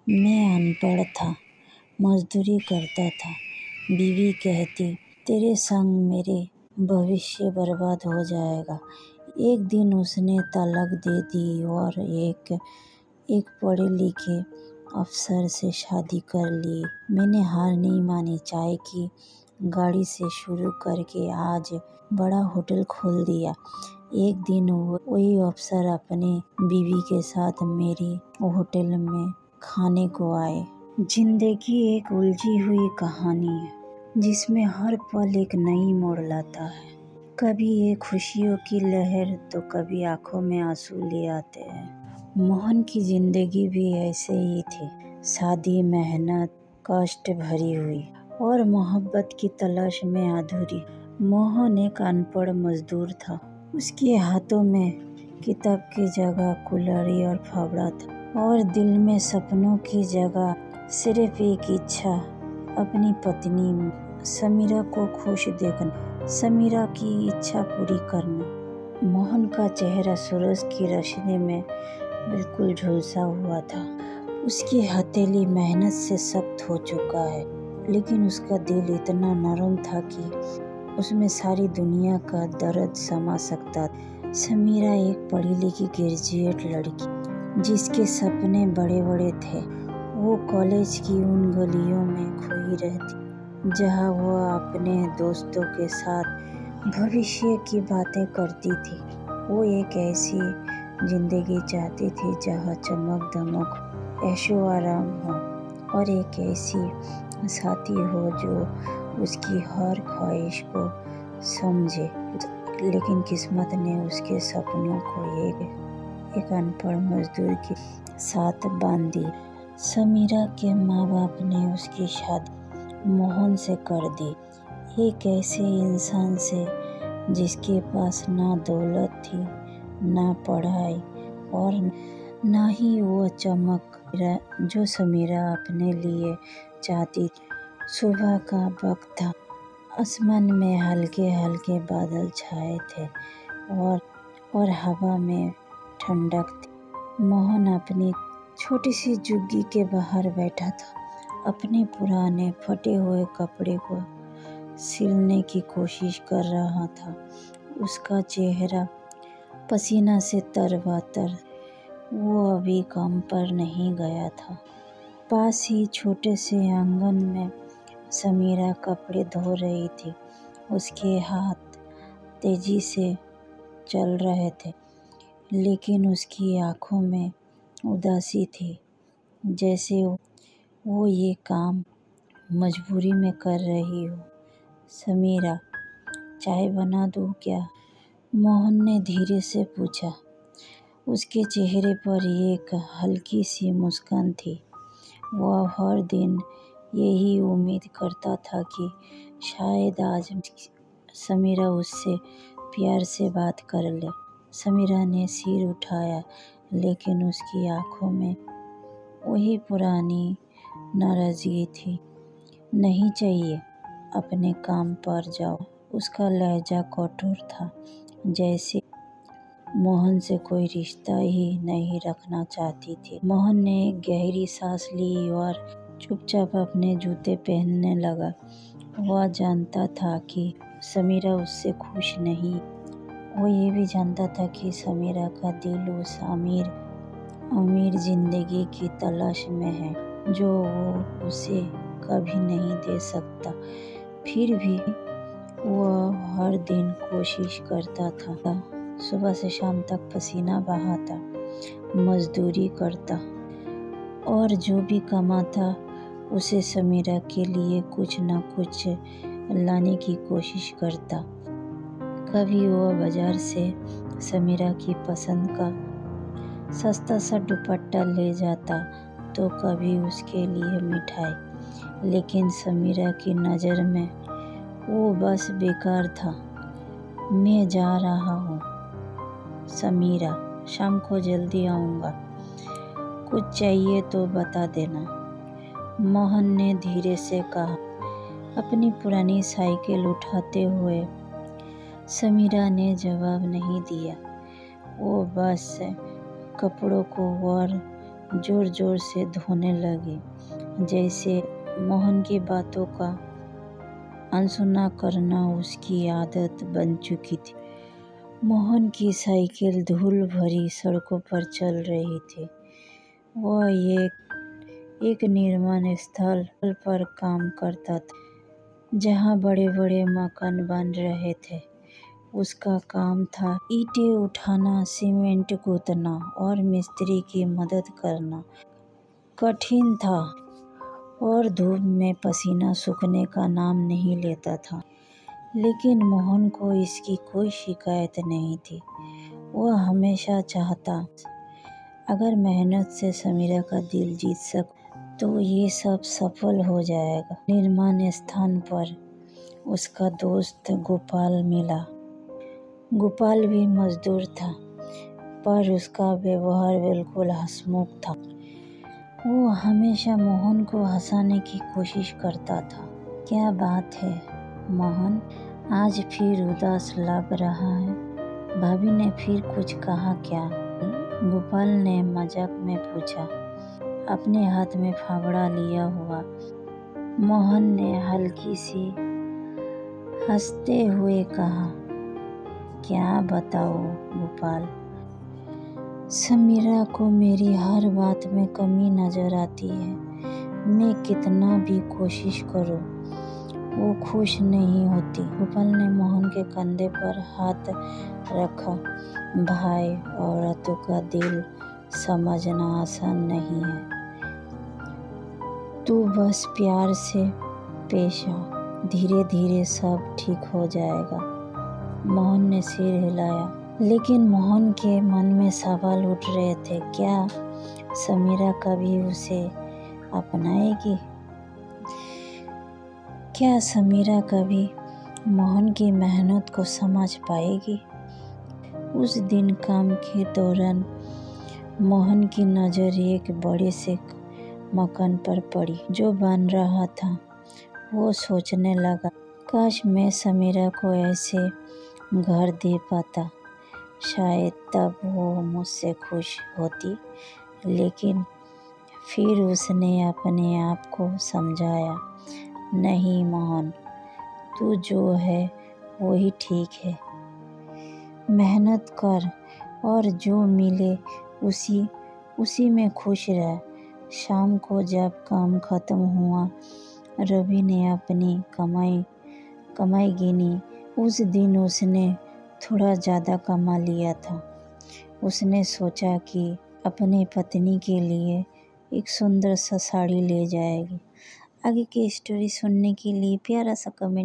मैं अनपढ़ था, मजदूरी करता था। बीवी कहती, तेरे संग मेरे भविष्य बर्बाद हो जाएगा। एक दिन उसने तलाक दे दी और एक पढ़े लिखे अफसर से शादी कर ली। मैंने हार नहीं मानी, चाय की गाड़ी से शुरू करके आज बड़ा होटल खोल दिया। एक दिन वही अफसर अपने बीवी के साथ मेरी होटल में खाने को आए। जिंदगी एक उलझी हुई कहानी है जिसमें हर पल एक नई मोड़ लाता है। कभी एक खुशियों की लहर तो कभी आंखों में आंसू ले आते हैं। मोहन की जिंदगी भी ऐसे ही थी, शादी, मेहनत, कष्ट भरी हुई और मोहब्बत की तलाश में अधूरी। मोहन एक अनपढ़ मजदूर था। उसके हाथों में किताब की जगह कुल्हाड़ी और फावड़ा था और दिल में सपनों की जगह सिर्फ एक इच्छा, अपनी पत्नी समीरा को खुश देखना, समीरा की इच्छा पूरी करना। मोहन का चेहरा सूरज की रोशनी में बिल्कुल झुलसा हुआ था। उसकी हथेली मेहनत से सख्त हो चुका है, लेकिन उसका दिल इतना नरम था कि उसमें सारी दुनिया का दर्द समा सकता था। समीरा एक पढ़ी लिखी ग्रेजुएट लड़की जिसके सपने बड़े बड़े थे। वो कॉलेज की उन गलियों में खोई रहती जहाँ वो अपने दोस्तों के साथ भविष्य की बातें करती थी। वो एक ऐसी जिंदगी चाहती थी जहाँ चमक धमक, ऐशो आराम हो और एक ऐसी साथी हो जो उसकी हर ख्वाहिश को समझे। लेकिन किस्मत ने उसके सपनों को एक अनपढ़ मजदूर के साथ बांध दी। समीरा के माँ बाप ने उसकी शादी मोहन से कर दी, एक ऐसे इंसान से जिसके पास ना दौलत थी, ना पढ़ाई और ना ही वो चमक जो समीरा अपने लिए चाहती थी। सुबह का वक्त था, आसमान में हल्के हल्के बादल छाए थे और हवा में ठंडक थी। मोहन अपनी छोटी सी झुग्गी के बाहर बैठा था, अपने पुराने फटे हुए कपड़े को सिलने की कोशिश कर रहा था। उसका चेहरा पसीना से तरबतर, वो अभी काम पर नहीं गया था। पास ही छोटे से आंगन में समीरा कपड़े धो रही थी। उसके हाथ तेजी से चल रहे थे, लेकिन उसकी आंखों में उदासी थी, जैसे वो ये काम मजबूरी में कर रही हो। समीरा, चाय बना दूँ क्या? मोहन ने धीरे से पूछा। उसके चेहरे पर एक हल्की सी मुस्कान थी। वह हर दिन यही उम्मीद करता था कि शायद आज समीरा उससे प्यार से बात कर ले। समीरा ने सिर उठाया, लेकिन उसकी आंखों में वही पुरानी नाराजगी थी। नहीं चाहिए, अपने काम पर जाओ। उसका लहजा कठोर था, जैसे मोहन से कोई रिश्ता ही नहीं रखना चाहती थी। मोहन ने एक गहरी सांस ली और चुपचाप अपने जूते पहनने लगा। वह जानता था कि समीरा उससे खुश नहीं। वो ये भी जानता था कि समीरा का दिल उस अमीर जिंदगी की तलाश में है जो वो उसे कभी नहीं दे सकता। फिर भी वह हर दिन कोशिश करता था। सुबह से शाम तक पसीना बहाता, मजदूरी करता और जो भी कमाता उसे समीरा के लिए कुछ न कुछ लाने की कोशिश करता। कभी वह बाजार से समीरा की पसंद का सस्ता सा दुपट्टा ले जाता तो कभी उसके लिए मिठाई, लेकिन समीरा की नज़र में वो बस बेकार था। मैं जा रहा हूँ समीरा, शाम को जल्दी आऊँगा। कुछ चाहिए तो बता देना, मोहन ने धीरे से कहा, अपनी पुरानी साइकिल उठाते हुए। समीरा ने जवाब नहीं दिया। वो बस कपड़ों को और जोर जोर से धोने लगी, जैसे मोहन की बातों का अनसुना करना उसकी आदत बन चुकी थी। मोहन की साइकिल धूल भरी सड़कों पर चल रही थी। वह एक निर्माण स्थल पर काम करता था, जहाँ बड़े बड़े मकान बन रहे थे। उसका काम था ईंटें उठाना, सीमेंट गूंथना और मिस्त्री की मदद करना। कठिन था और धूप में पसीना सूखने का नाम नहीं लेता था, लेकिन मोहन को इसकी कोई शिकायत नहीं थी। वह हमेशा चाहता, अगर मेहनत से समीरा का दिल जीत सकूं तो ये सब सफल हो जाएगा। निर्माण स्थान पर उसका दोस्त गोपाल मिला। गोपाल भी मजदूर था, पर उसका व्यवहार बिल्कुल हंसमुख था। वो हमेशा मोहन को हंसाने की कोशिश करता था। क्या बात है मोहन, आज फिर उदास लग रहा है? भाभी ने फिर कुछ कहा क्या? गोपाल ने मजाक में पूछा, अपने हाथ में फावड़ा लिया हुआ। मोहन ने हल्की सी हंसते हुए कहा, क्या बताओ गोपाल, समीरा को मेरी हर बात में कमी नजर आती है। मैं कितना भी कोशिश करूं, वो खुश नहीं होती। गोपाल ने मोहन के कंधे पर हाथ रखा। भाई, औरतों का दिल समझना आसान नहीं है। तू बस प्यार से पेश आ, धीरे धीरे सब ठीक हो जाएगा। मोहन ने सिर हिलाया, लेकिन मोहन के मन में सवाल उठ रहे थे। क्या समीरा कभी उसे अपनाएगी? क्या समीरा कभी मोहन की मेहनत को समझ पाएगी? उस दिन काम के दौरान मोहन की नज़र एक बड़े से मकान पर पड़ी जो बन रहा था। वो सोचने लगा, काश मैं समीरा को ऐसे घर दे पाता, शायद तब वो मुझसे खुश होती। लेकिन फिर उसने अपने आप को समझाया, नहीं मोहन, तू जो है वही ठीक है। मेहनत कर और जो मिले उसी में खुश रह। शाम को जब काम खत्म हुआ, रवि ने अपनी कमाई गिनी। उस दिन उसने थोड़ा ज़्यादा कमा लिया था। उसने सोचा कि अपने पत्नी के लिए एक सुंदर सा साड़ी ले जाएगी। आगे की स्टोरी सुनने के लिए प्यारा सा कमेंट